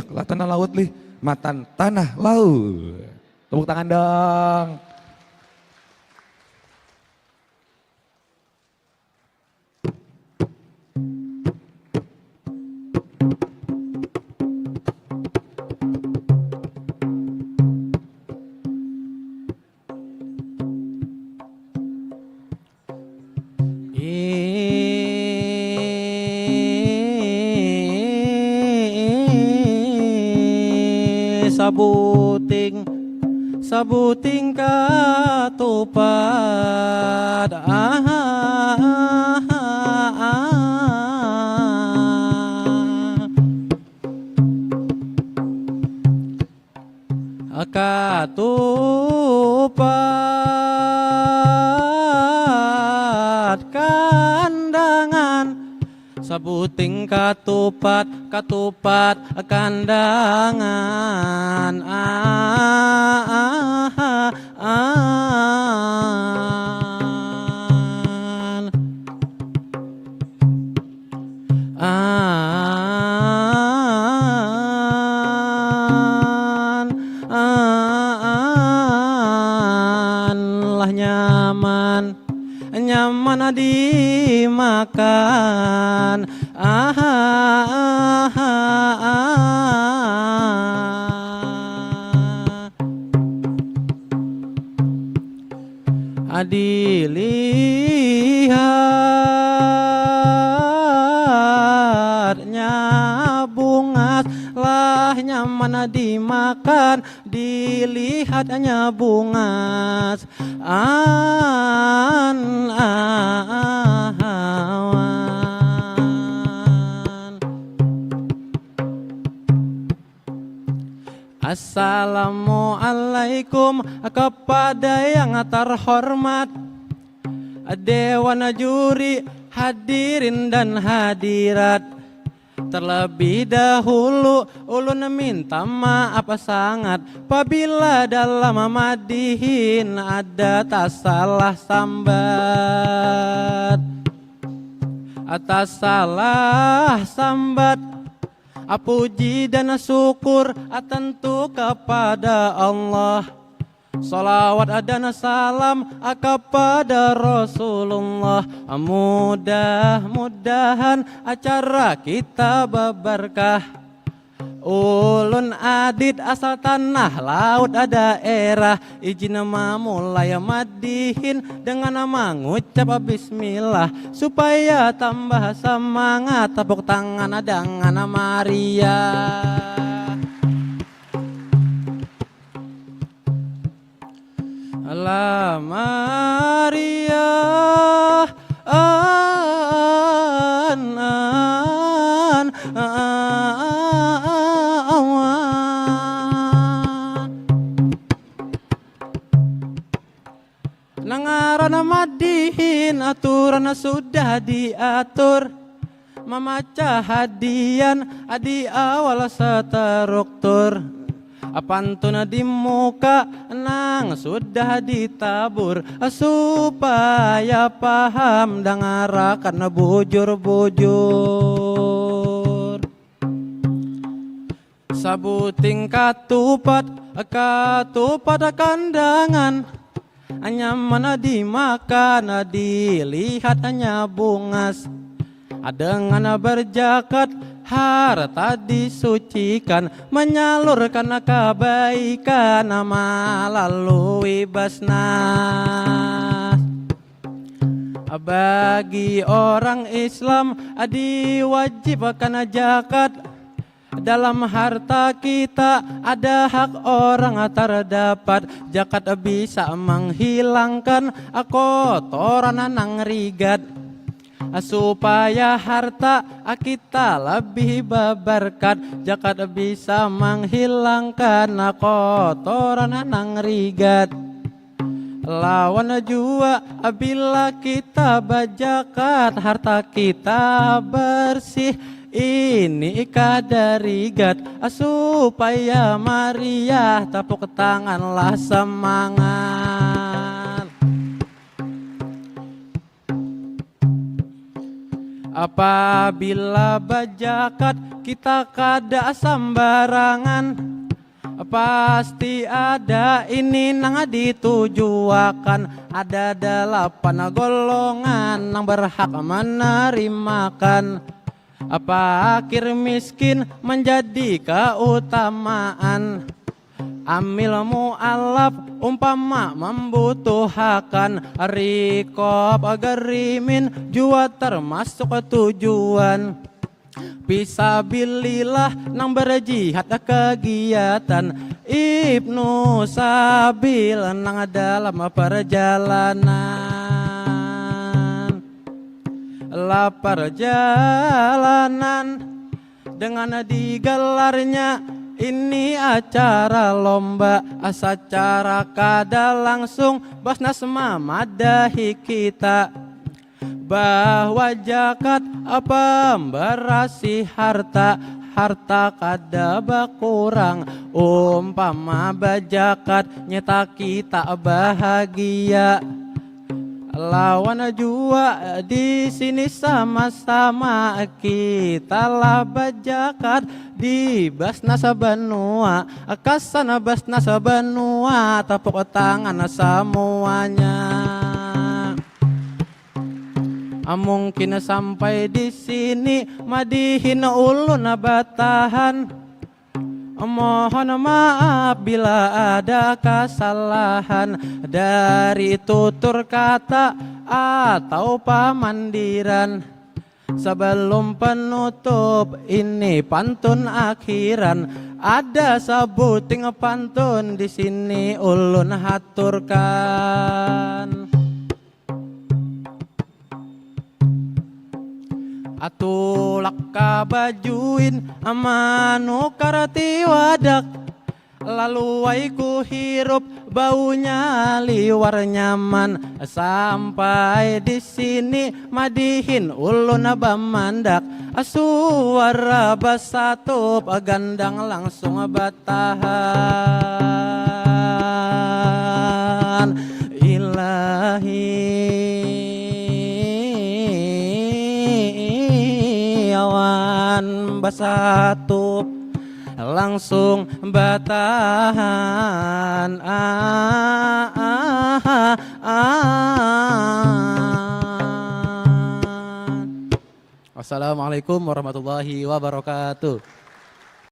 lah tanah laut lih, matan tanah laut. Tepuk tangan dong. Sabuting sabuting katupat katupat kandangan sabuting katupat katupat kandangan lah nyaman nyaman dimakan dilihatnya bungas lah nyaman dimakan dilihatnya bungas Assalamualaikum kepada yang terhormat Dewan Juri hadirin dan hadirat. Terlebih dahulu ulun minta maaf sangat apabila dalam madihin ada tak salah sambat. Atas salah sambat puji dan syukur tentu kepada Allah. Salawat dan salam kepada Rasulullah. Mudah-mudahan acara kita berberkah. Ulun adit asal tanah laut daerah izin memulai madihin dengan mengucap bismillah supaya tambah semangat. Tepuk tangan dengan Maria. La Maria Nangaran madihin aturan sudah diatur memecah hadian di awal struktur pantun di muka nang sudah ditabur supaya paham dengarakan bujur-bujur. Sabuting katupat katupat kandangan nyaman dimakan dilihat hanya bungas dengan berjakat harta disucikan menyalurkan kebaikan melalui basnas. Bagi orang Islam diwajibkan zakat. Dalam harta kita ada hak orang terdapat. Zakat bisa menghilangkan kotoran nang rigat supaya harta kita lebih berberkat. Zakat bisa menghilangkan kotoran nang rigat. Lawan jua bila kita berzakat harta kita bersih. Ini kadarigat supaya Maria tepuk tanganlah semangat. Apabila bajakat kita kada sembarangan, pasti ada ini nang ditujuakan. Ada 8 golongan nang berhak menerimakan. Fakir miskin menjadi keutamaan. Amil mu'alaf umpama membutuhkan. Rikob gerimin jua termasuk tujuan. Fisabilillah nang berjihad kegiatan. Ibnu Sabil nang dalam perjalanan. Perjalanan dengan digelarnya ini acara lomba, secara kada langsung Basnas memadahi kita bahwa zakat pemberasi harta. Harta kada berkurang, umpama bajakat nyata kita bahagia. Lawan jua di sini sama-sama kita lah bajakat di Basnas Banua. Kasana Basnas Banua tepuk tangan semuanya. Mungkin sampai di sini madihin ulun batahan. Mohon maaf bila ada kesalahan dari tutur kata atau pamandiran. Sebelum penutup ini pantun akhiran, ada sebuting pantun di sini ulun haturkan. Atulak kabajuin amanu karati wadak. Lalu waiku hirup baunya liwar nyaman. Sampai di sini madihin ulun bamandak. Suara basatup gandang langsung batahan. Ilahi awan basatup langsung batahan. Wassalamualaikum warahmatullahi wabarakatuh.